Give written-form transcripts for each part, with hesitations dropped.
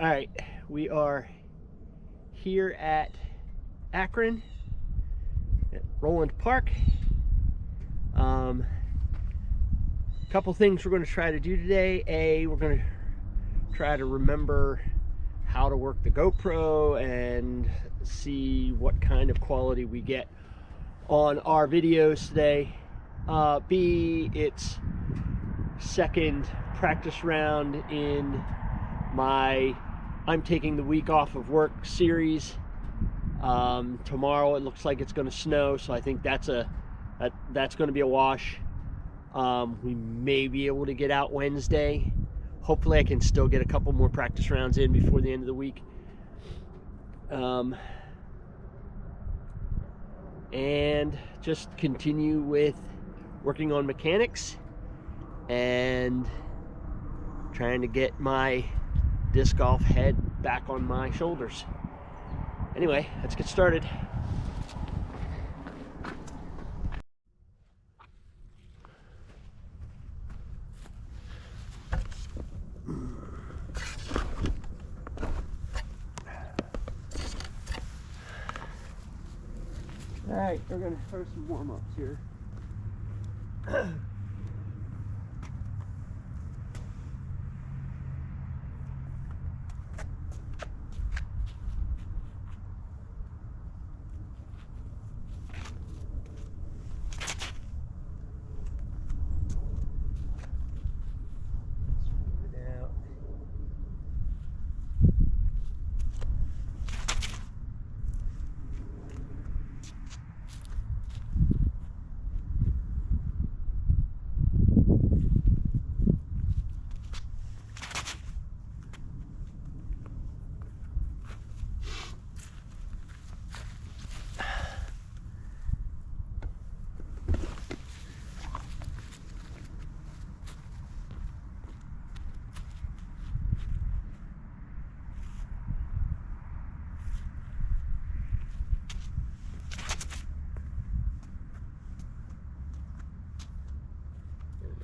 All right, we are here at Akron at Roland Park. Couple things we're going to try to do today. We're going to try to remember how to work the GoPro and see what kind of quality we get on our videos today. B, it's second practice round in my I'm taking the week off of work series. Tomorrow it looks like it's going to snow, so I think that's going to be a wash. We may be able to get out Wednesday. Hopefully I can still get a couple more practice rounds in before the end of the week. And just continue with working on mechanics and trying to get my disc golf head back on my shoulders. Anyway, let's get started. All right, we're gonna throw some warm-ups here.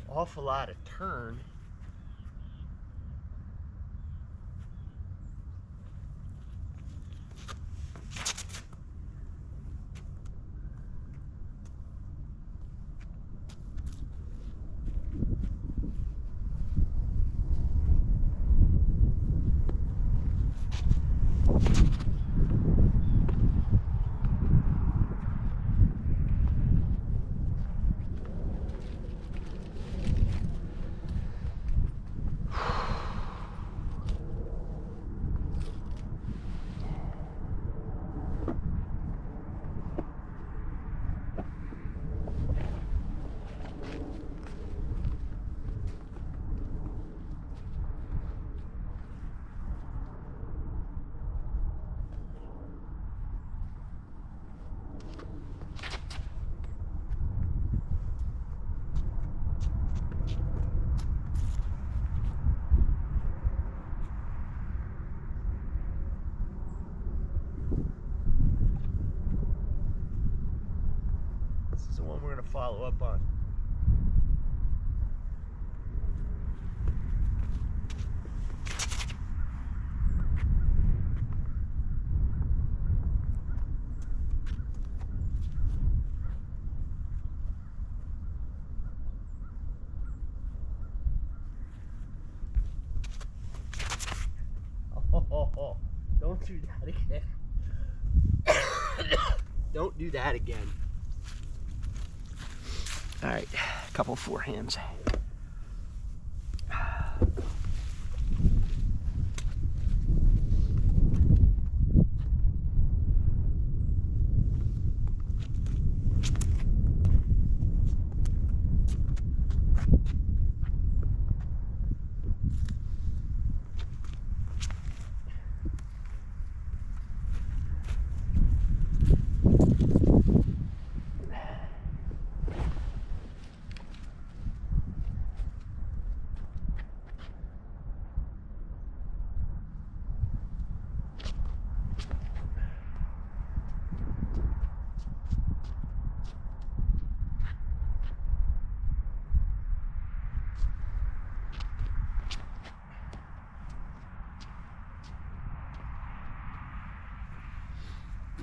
Awful lot of turn. This is the one we're going to follow up on. Oh, don't do that again. Don't do that again. All right, a couple forehands.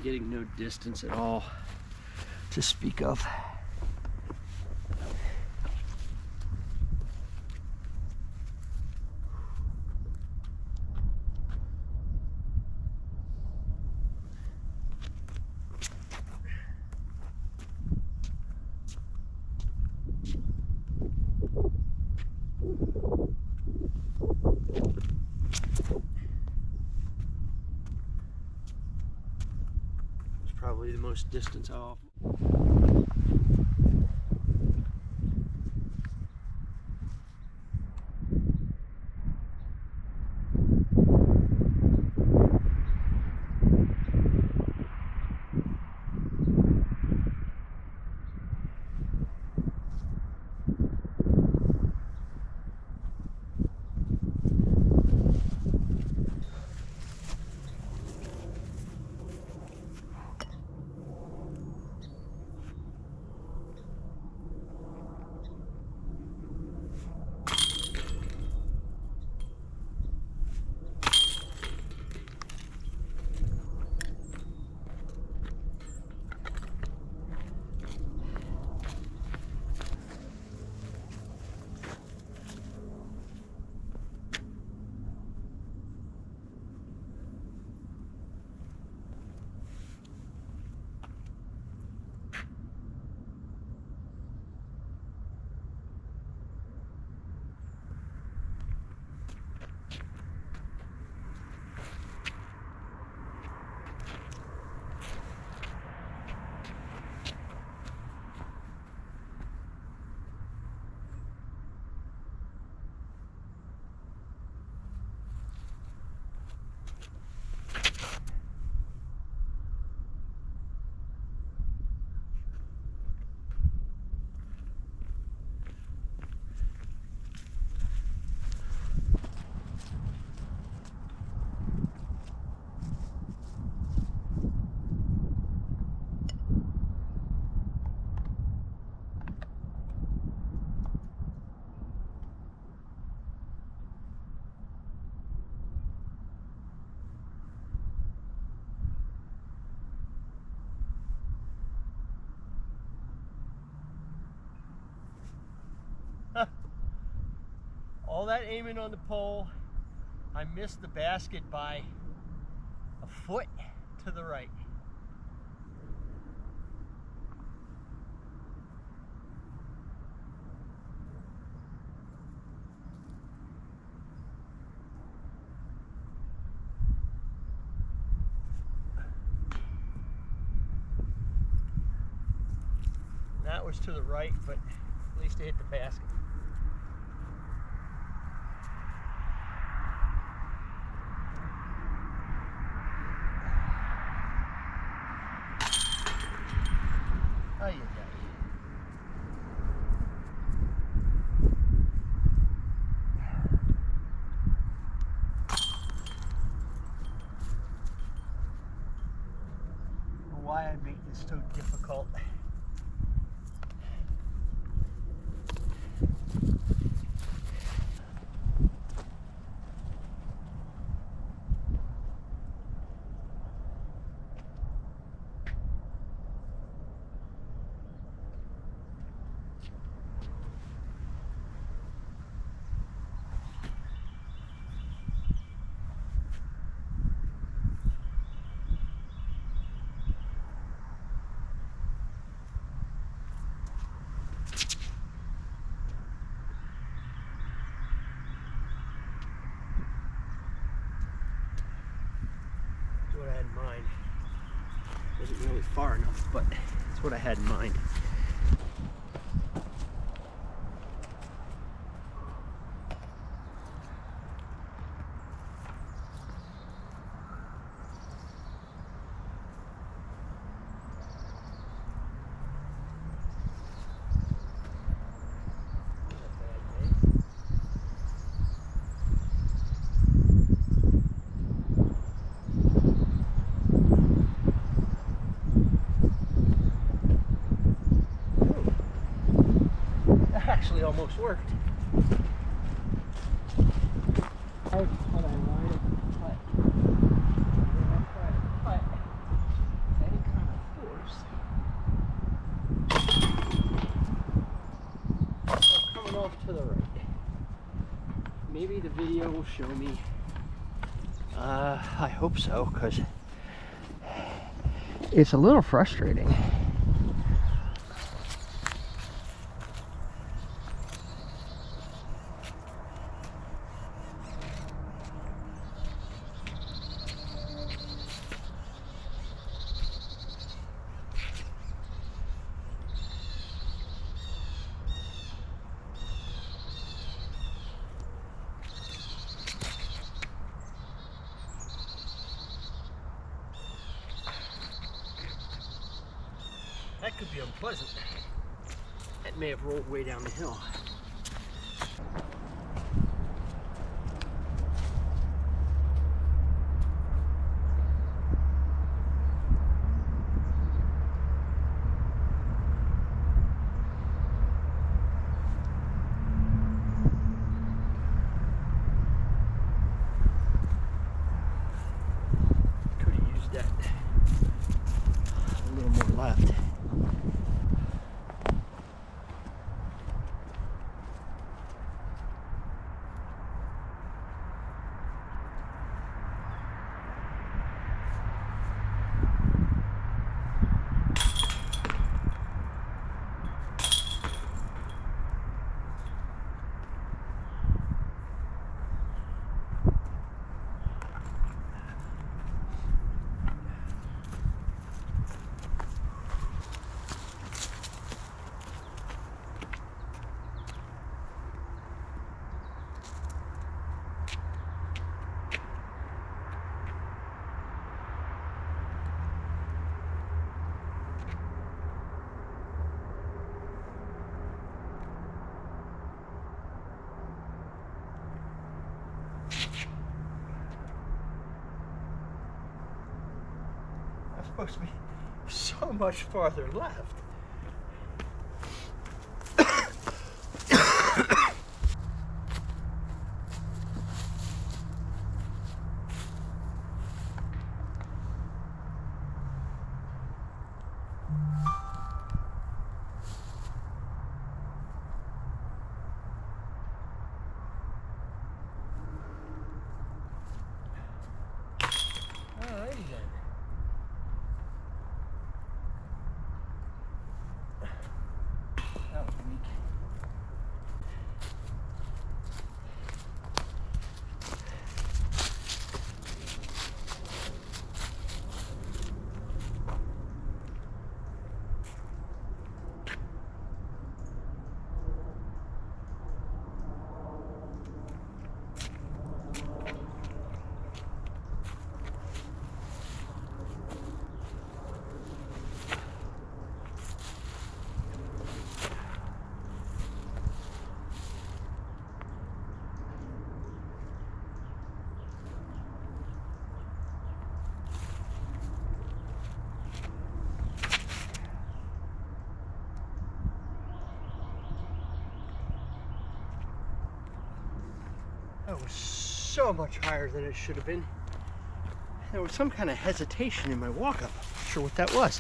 getting no distance at all to speak of. It's probably the most distance off. All that aiming on the pole, I missed the basket by a foot to the right. That was to the right, but at least I hit the basket. Ay, ay, ay. Why I make this so difficult. What I had in mind. Wasn't really far enough, but it's what I had in mind. Actually almost worked. video will show me. I hope so, because it's a little frustrating. That could be unpleasant. That may have rolled way down the hill. Could have used that a little more left. Supposed to be so much farther left. Alrighty then. That was weak. That was so much higher than it should have been. There was some kind of hesitation in my walk up. Not sure what that was.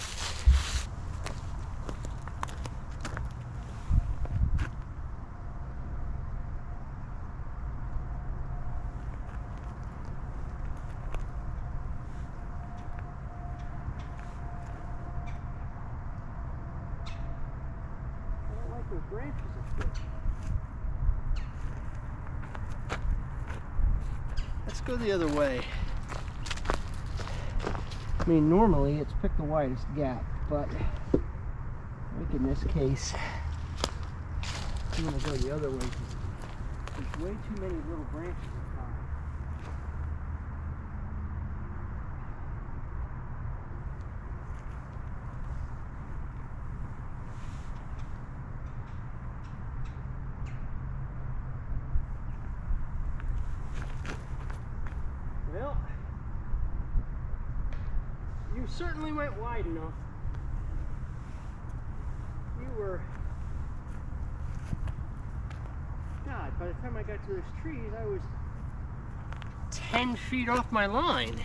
I don't like those branches up there. Let's go the other way. I mean, normally it's pick the widest gap, but I think in this case, I'm going to go the other way because there's way too many little branches at times. Well, you certainly went wide enough. You were... God, by the time I got to those trees, I was 10 feet off my line.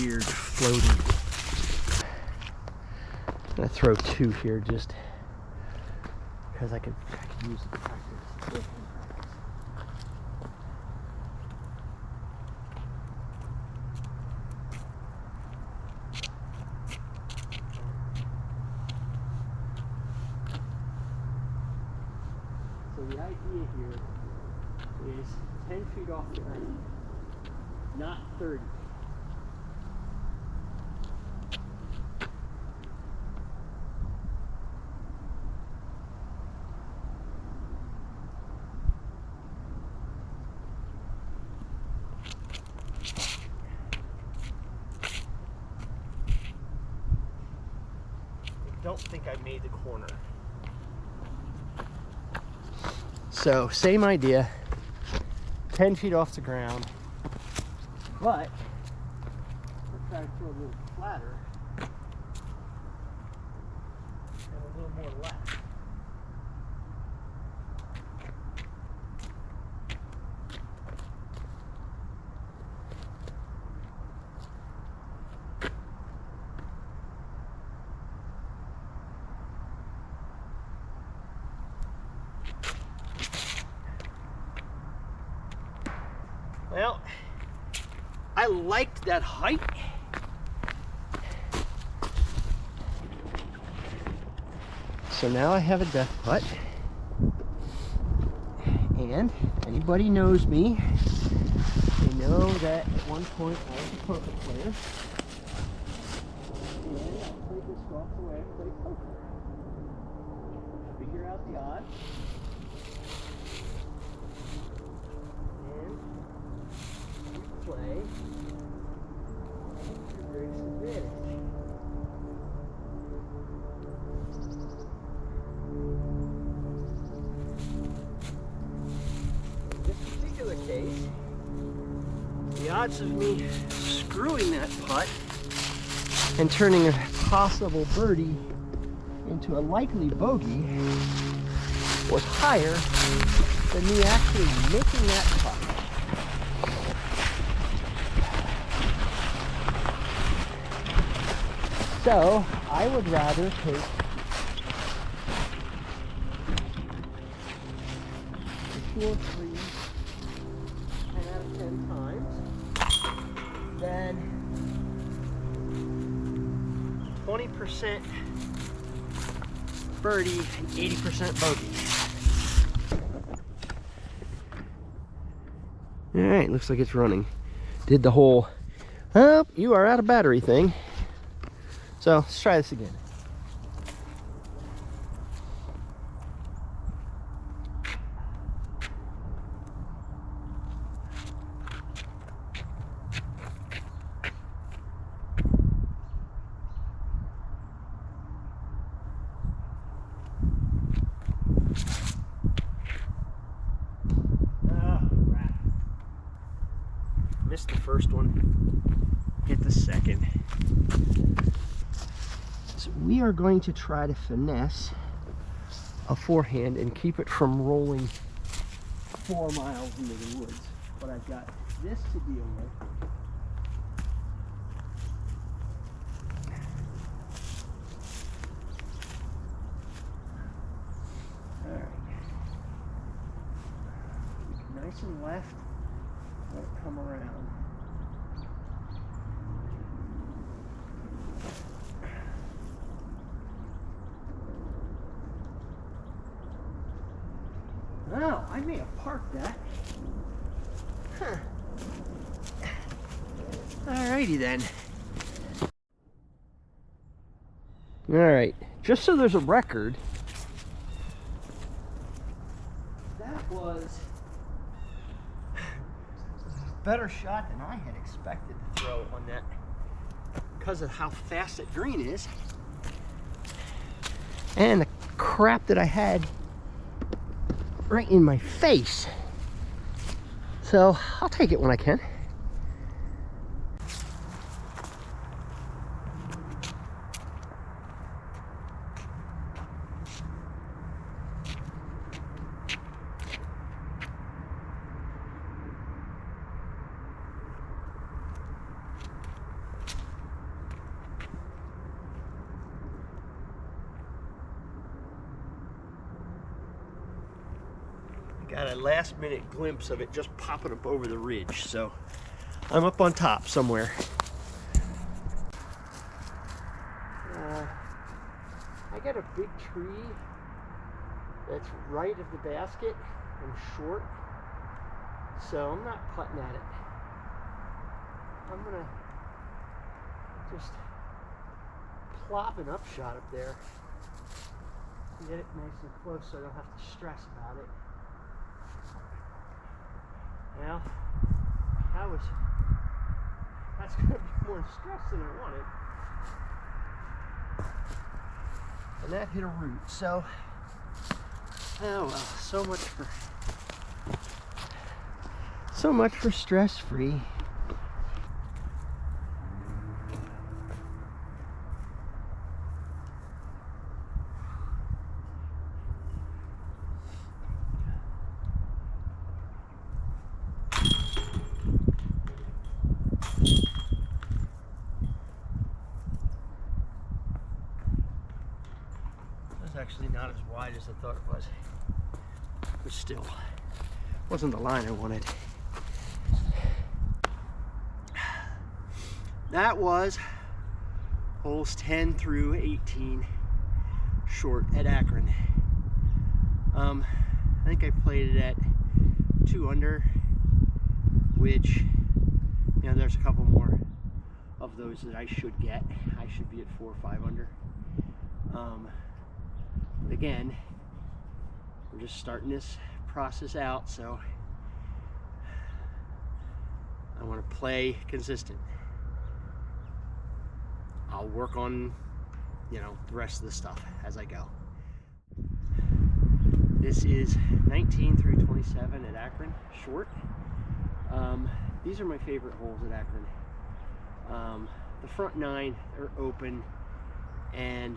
weird floaty. I'm gonna throw 2 here just because I can use it to practice. So the idea here is 10 feet off the ground, not 30. I don't think I made the corner. So same idea, 10 feet off the ground, but we'll try to throw a little flatter and a little more left. Well, I liked that height. So now I have a death putt. And anybody knows me, they know that at one point I was a poker player. And I played this golf the way I played poker. Figure out the odds. Play to your greatest advantage. In this particular case, the odds of me screwing that putt and turning a possible birdie into a likely bogey was higher than me actually making that putt. So, I would rather take 2 or 3 10 out of 10 times than 20% birdie and 80% bogey. Alright, looks like it's running. Did the whole, oh, you are out of battery thing. So let's try this again. Oh, crap. Missed the first one. Hit the second. So we are going to try to finesse a forehand and keep it from rolling 4 miles into the woods. But I've got this to deal with. All right. Nice and left. Let it come around. Oh, I may have parked that. Huh. Alrighty then. Alright, just so there's a record, that was a better shot than I had expected to throw on that because of how fast that green is and the crap that I had right in my face. So I'll take it when I can. Got a last minute glimpse of it just popping up over the ridge, so I'm up on top somewhere. I got a big tree that's right of the basket and short, so I'm not putting at it. I'm gonna just plop an upshot up there and get it nice and close so I don't have to stress about it. Well, that's gonna be more stress than I wanted. And that hit a root, so oh well, so much for stress-free. Actually not as wide as I thought it was, but still wasn't the line I wanted. That was holes 10 through 18 short at Akron. I think I played it at 2 under, which, you know, there's a couple more of those that I should get. I should be at 4 or 5 under. But again, we're just starting this process out, so I want to play consistent. I'll work on, you know, the rest of the stuff as I go. This is 19 through 27 at Akron, short. These are my favorite holes at Akron. The front 9 are open, and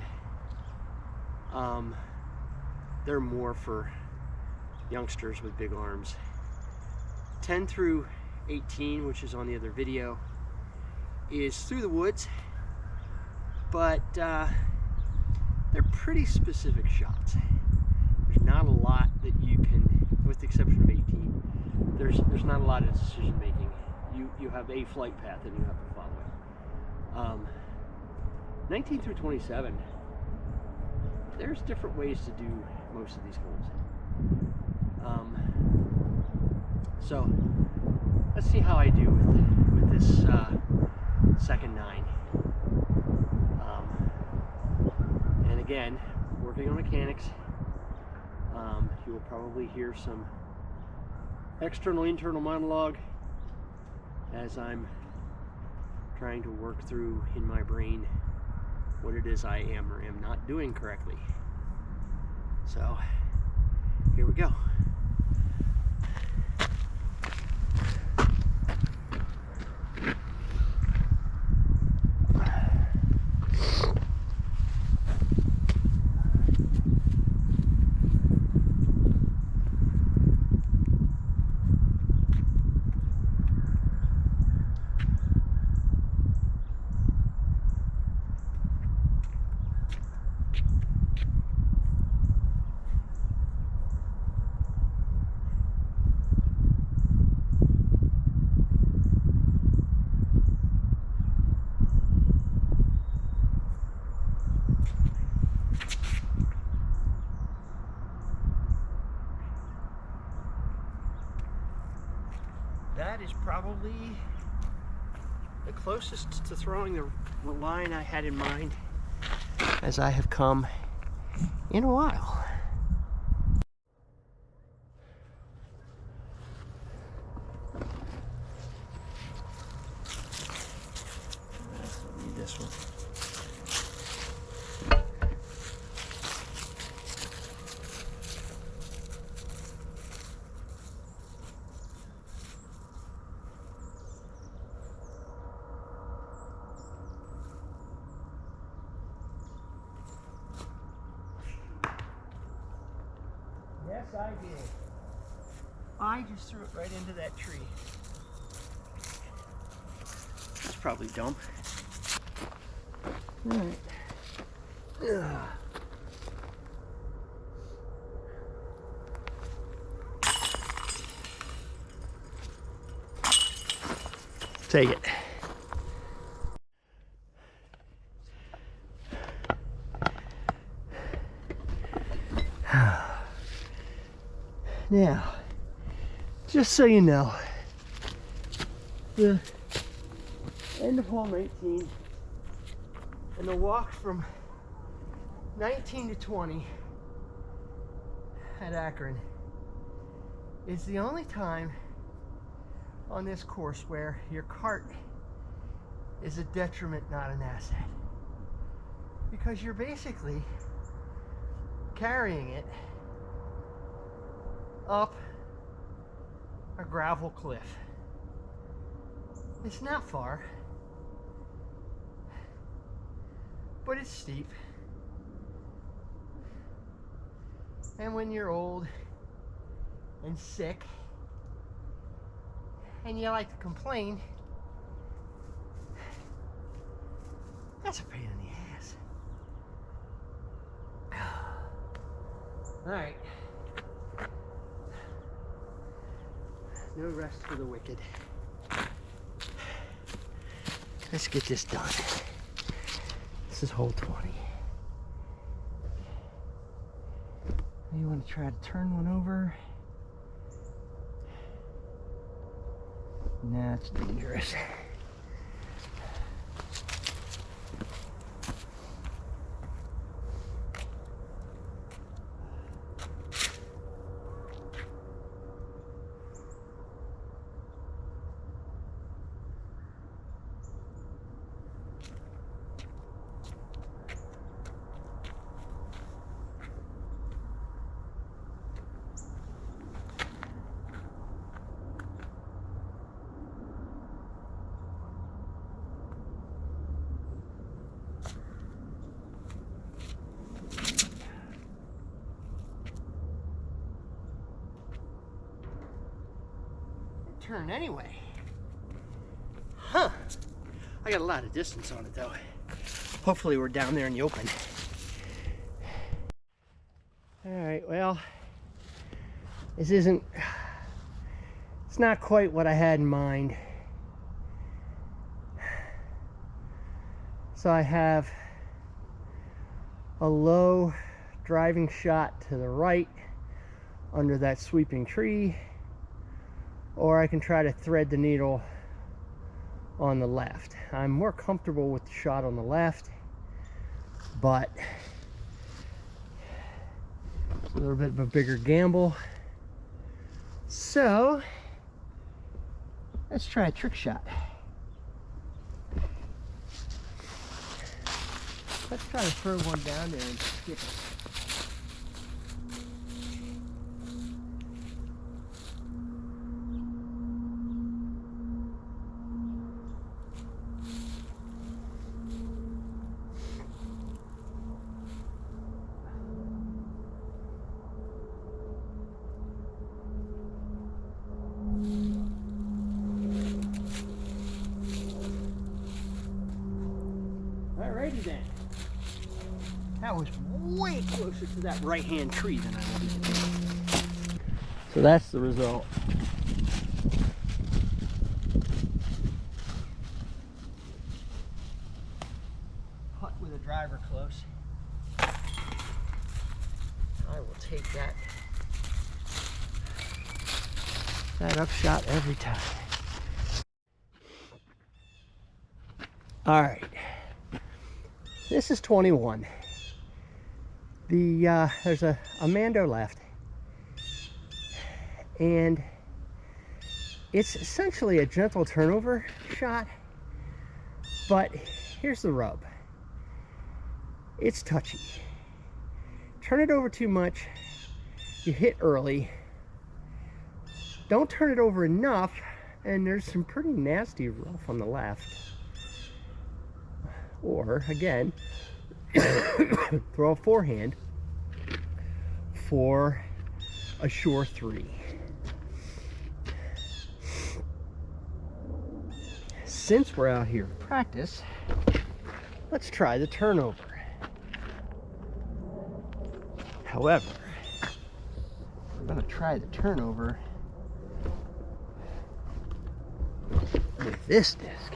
they're more for youngsters with big arms. 10 through 18, which is on the other video, is through the woods, but they're pretty specific shots. There's not a lot that you can, with the exception of 18, there's not a lot of decision making. You have a flight path and you have to follow it. 19 through 27, there's different ways to do most of these holes. So let's see how I do with this second 9. And again, working on mechanics. You will probably hear some external, internal monologue as I'm trying to work through in my brain what it is I am or am not doing correctly. So here we go. That is probably the closest to throwing the line I had in mind as I have come in a while. I'll need this one. Yes, I did. I just threw it right into that tree. That's probably dumb. All right. Ugh. Take it. Now, just so you know, the end of hole 19 and the walk from 19 to 20 at Akron is the only time on this course where your cart is a detriment, not an asset. Because you're basically carrying it up a gravel cliff. It's not far, but it's steep. And when you're old and sick and you like to complain, that's a pain in the ass. All right. No rest for the wicked. Let's get this done. This is hole 20. You want to try to turn one over? Nah, it's dangerous. Turn anyway. Huh. I got a lot of distance on it though. Hopefully we're down there in the open. Alright, well, it's not quite what I had in mind. So I have a low driving shot to the right under that sweeping tree, or I can try to thread the needle on the left. I'm more comfortable with the shot on the left, but it's a little bit of a bigger gamble. So let's try a trick shot. Let's try to throw one down there and skip it. Alrighty then. That was way closer to that right-hand tree than I wanted to do. So that's the result. Putt with a driver close. I will take that upshot every time. All right. This is 21. There's a mando left, and it's essentially a gentle turnover shot, but here's the rub. It's touchy. Turn it over too much, you hit early. Don't turn it over enough, and there's some pretty nasty rough on the left. Or, again, throw a forehand for a sure 3. Since we're out here to practice, let's try the turnover. However, I'm going to try the turnover with this disc,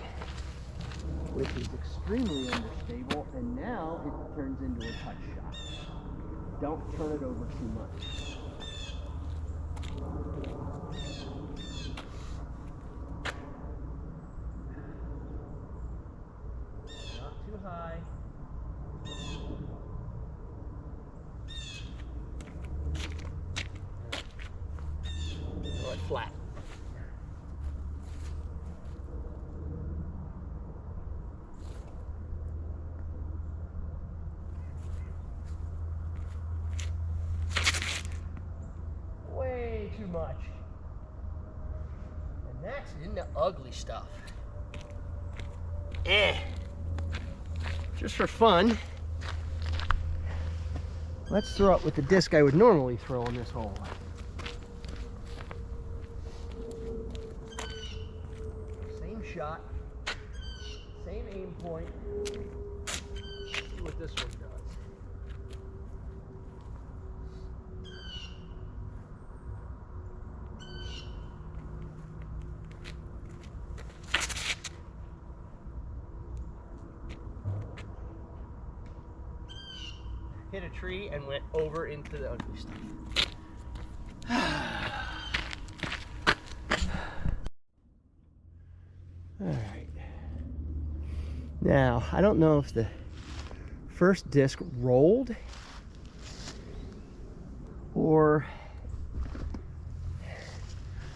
which is extremely understable, and now it turns into a touch shot. Don't turn it over too much. Not too high. Throw it flat. Way too much. And that's into ugly stuff. Just for fun, let's throw it with the disc I would normally throw in this hole. Same shot, same aim point. Let's see what this one does. Hit a tree and went over into the ugly stuff. All right. Now, I don't know if the first disc rolled or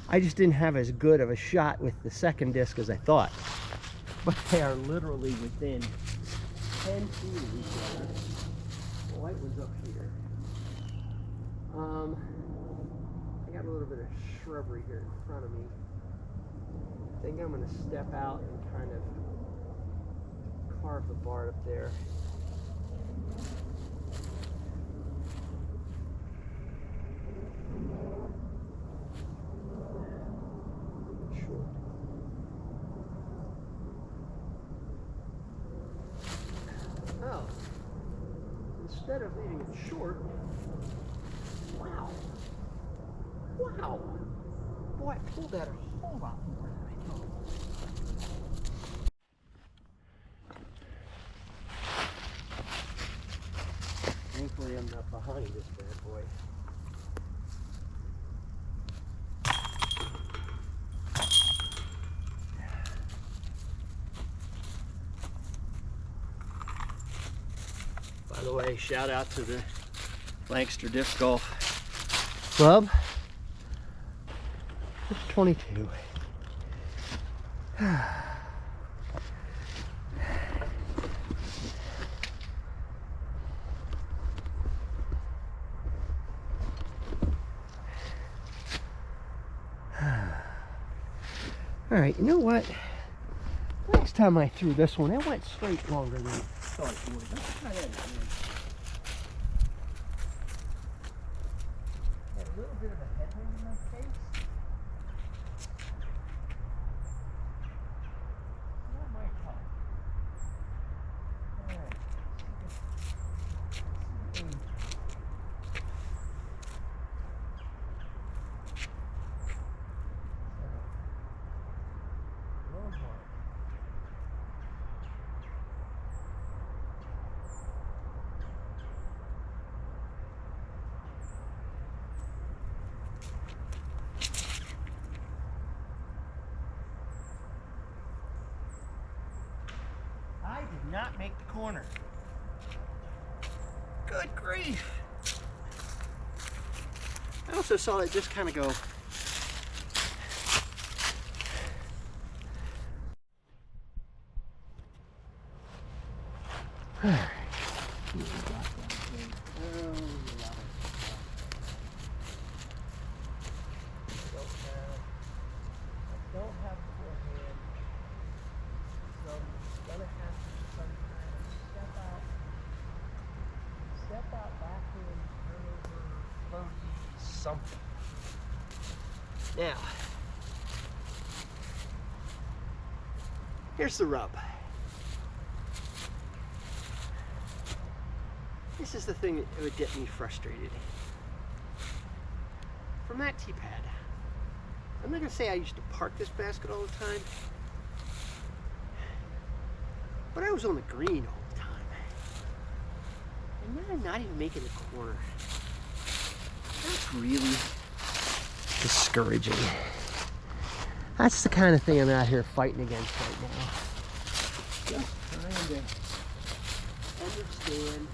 I just didn't have as good of a shot with the second disc as I thought. But they are literally within 10 feet of each other. The white one's up here. I got a little bit of shrubbery here in front of me. I think I'm going to step out and kind of carve the bark up there. Short. Oh, instead of leaving it short, wow. Wow. Boy, I pulled that a whole lot more than I thought. Thankfully, I'm not behind this bad boy. By the way, shout out to the Lancaster Disc Golf Club. It's 22. All right, you know what? Next time I threw this one, it went straight longer than I thought it would. Let's try that again. Had a little bit of a headwind in my face. Not my fault. All right. I did not make the corner. Good grief. I also saw it just kind of go. All right. Something. Now, here's the rub. This is the thing that would get me frustrated. From that tee pad, I'm not going to say I used to park this basket all the time, But I was on the green all the time. And then I'm not even making the corner. That's really discouraging. That's the kind of thing I'm out here fighting against right now. Just trying to understand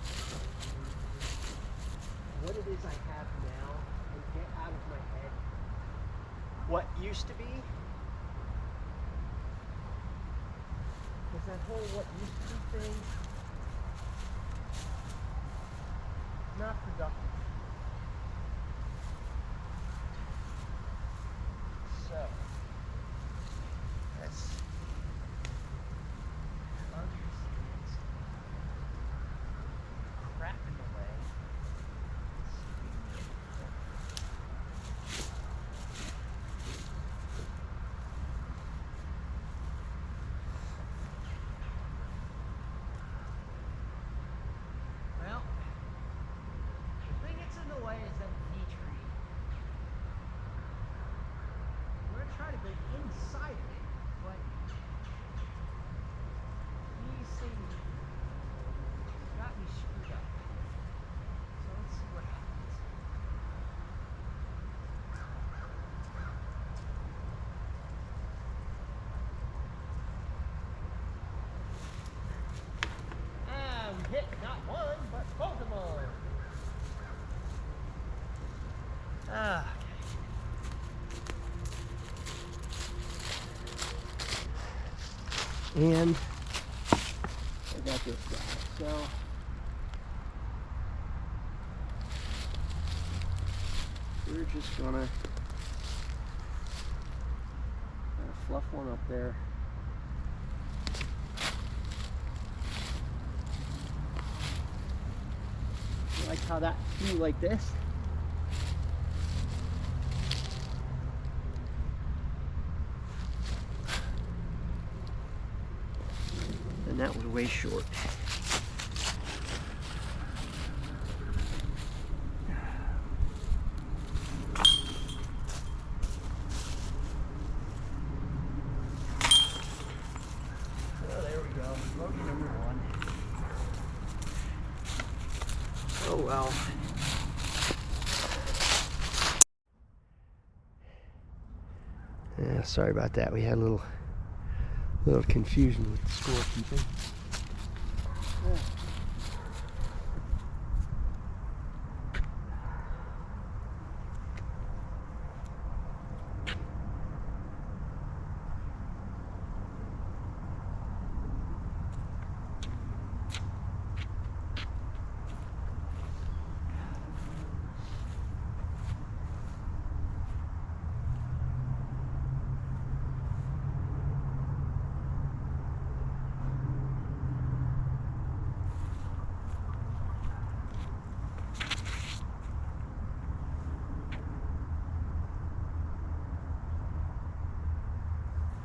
what it is I have now and get out of my head what used to be. Because that whole what used to be thing, not productive. So, let's understand crap in the way. Well, the thing that's in the way is that V tree. We're going to try to go inside of it, but these things got me screwed up. So let's see what happens. We hit not one, but both of them. Ah. And I got this guy. So we're just gonna fluff one up there. I like how that flew like this. And that was way short. Oh, there we go. Bogey number one. Oh well. Yeah, sorry about that. We had a little confusion with the scorekeeping. Yeah.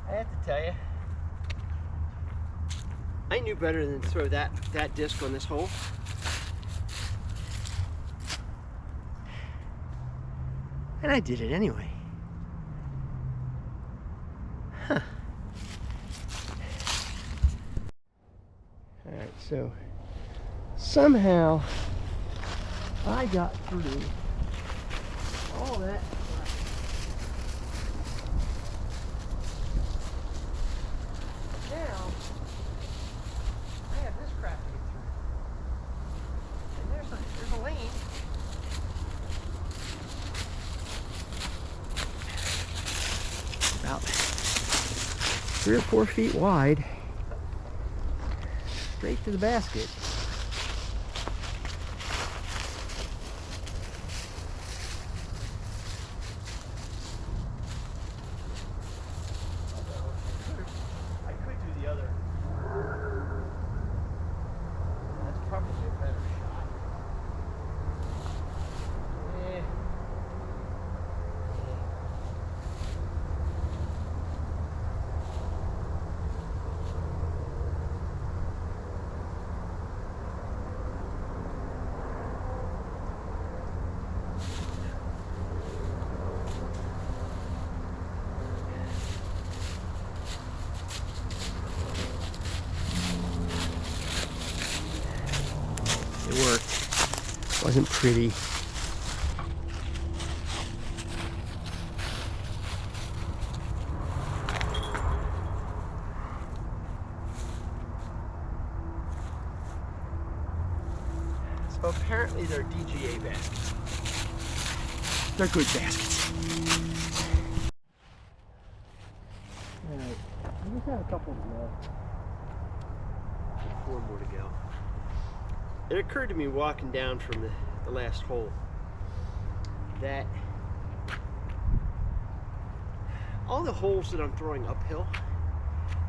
I have to tell you, I knew better than to throw that disc on this hole. And I did it anyway. Huh. Alright, so somehow I got through all that. Now, I have this crap to get through. And there's a lane. About 3 or 4 feet wide. Straight to the basket. Wasn't pretty. So apparently they're DGA baskets. They're good baskets. Alright, I just have a couple left. 4 more to go. It occurred to me walking down from the last hole that all the holes that I'm throwing uphill,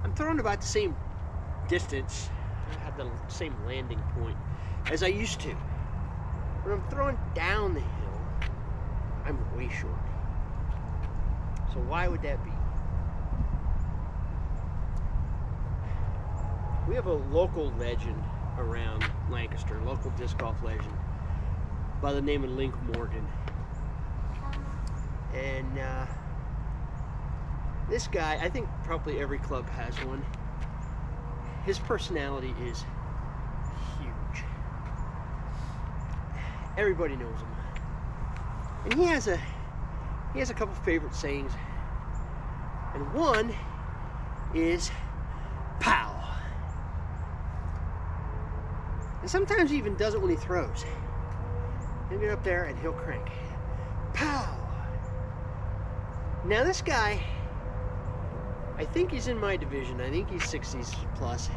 I'm throwing about the same distance. I have the same landing point as I used to. When I'm throwing down the hill, I'm way short. So why would that be? We have a local legend around Lancaster, local disc golf legend by the name of Link Morgan. And this guy, I think probably every club has one. His personality is huge. Everybody knows him. And he has a couple favorite sayings. And one is pow. And sometimes he even does it when he throws. He'll get up there and he'll crank. Pow! Now this guy, I think he's in my division. I think he's 60s plus.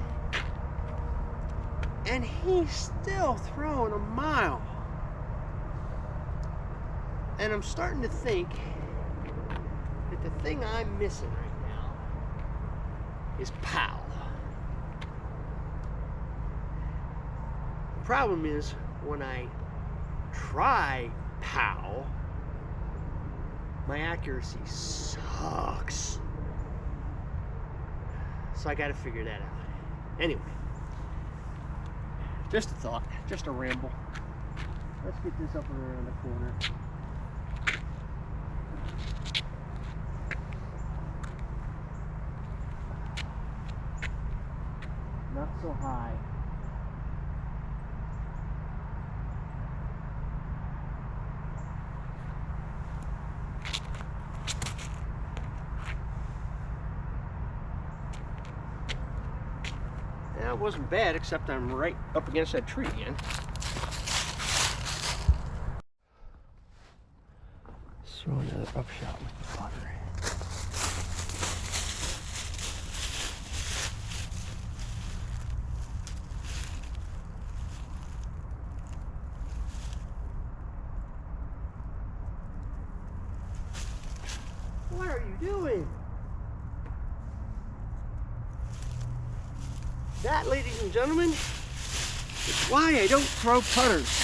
And he's still throwing a mile. And I'm starting to think that the thing I'm missing right now is pow. The problem is when I try pow, my accuracy sucks. So I got to figure that out. Anyway, just a thought, just a ramble. Let's get this up and around the corner. Not so high. That wasn't bad, except I'm right up against that tree again. Let's throw another upshot with the putter. What are you doing? That, ladies and gentlemen, is why I don't throw putters.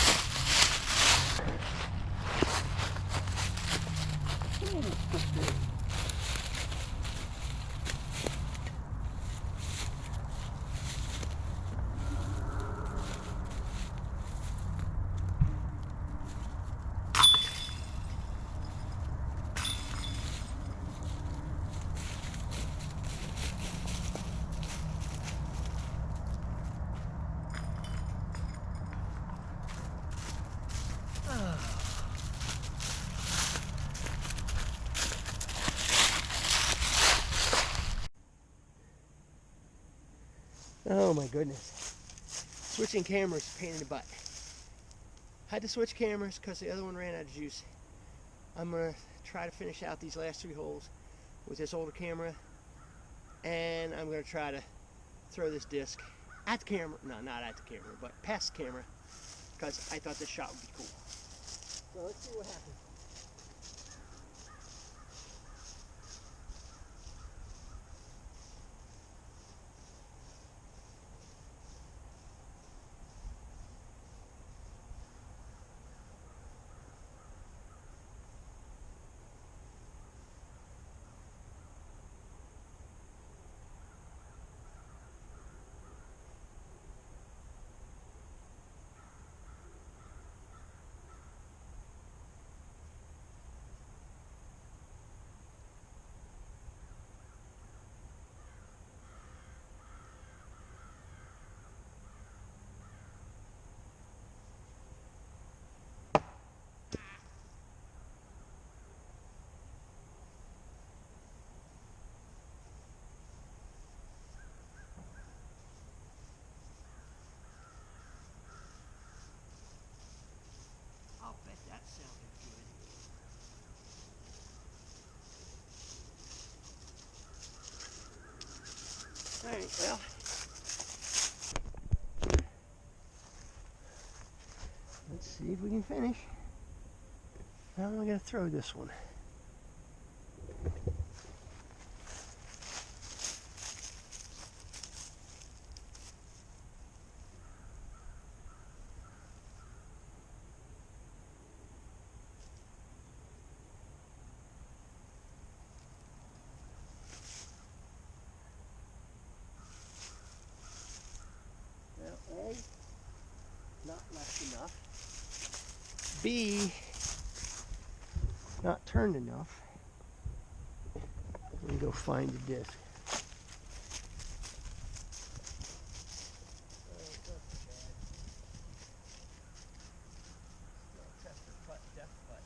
Oh my goodness. Switching cameras is a pain in the butt. Had to switch cameras because the other one ran out of juice. I'm going to try to finish out these last 3 holes with this older camera. And I'm going to try to throw this disc at the camera. No, not at the camera, but past the camera. Because I thought this shot would be cool. So let's see what happens. Well, let's see if we can finish. How am I going to throw this one? Well, A, not left enough. B, not turned enough. Let me go find the disc. Tester putt, depth putt.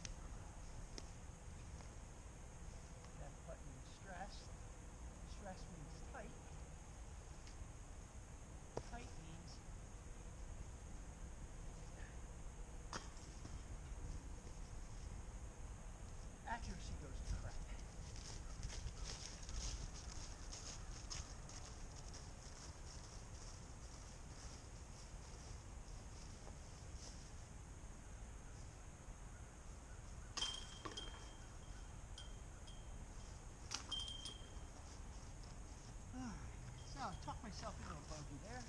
Depth putt means stress. Stress means tight. Tight means accuracy goes to crap. So I talked myself into a bogey there.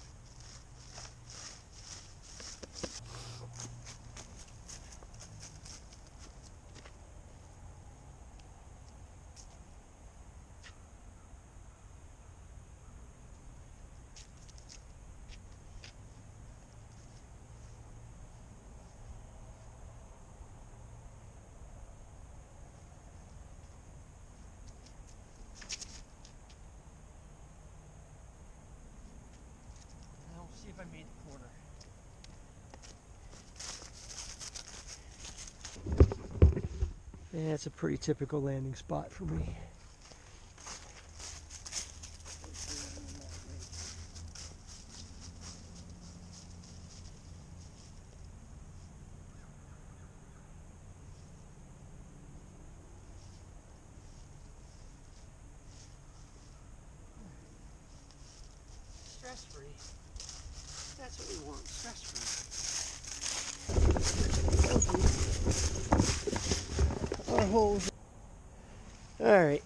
See if I made the corner. Yeah, it's a pretty typical landing spot for me. Stress-free. That's what we want, stress-free. Our holes. Alright.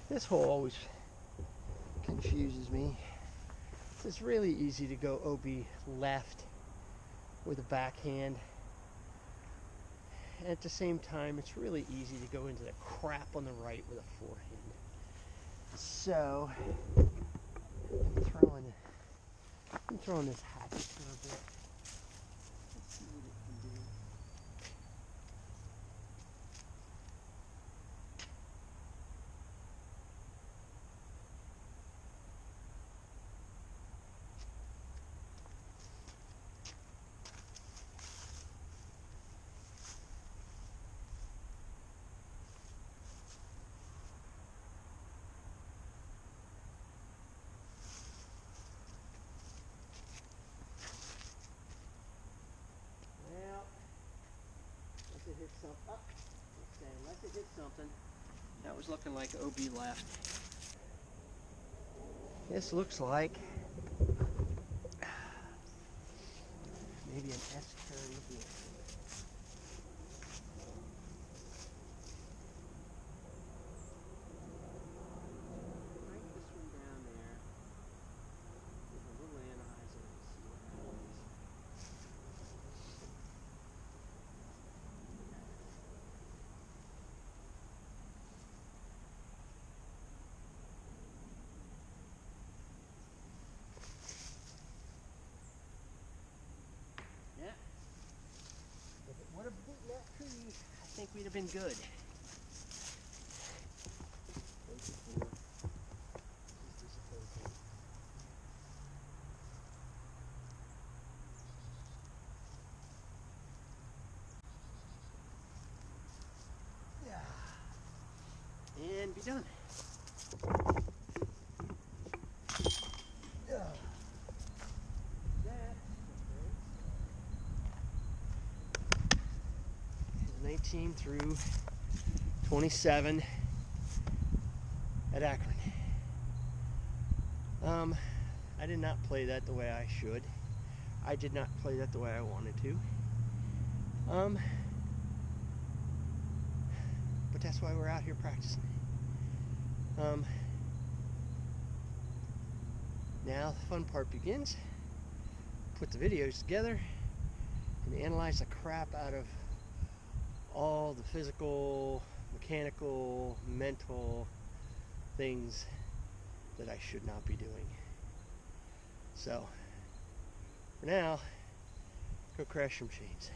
This hole always confuses me. It's really easy to go OB left with a backhand. And at the same time, it's really easy to go into the crap on the right with a forehand. So, I'm throwing this hatchet for a bit. Let's see what it can do. It hit something. Okay, unless it hit something. That was looking like OB left. This looks like maybe an S turn here. Break this one down there with a little analyzer and see what happens. Yeah. If it would have beaten that tree, I think we'd have been good. And be done. That 19 through 27 at Akron. I did not play that the way I should. I did not play that the way I wanted to. But that's why we're out here practicing. Now the fun part begins. Put the videos together and analyze the crap out of all the physical, mechanical, mental things that I should not be doing. So, for now, go crash some chains.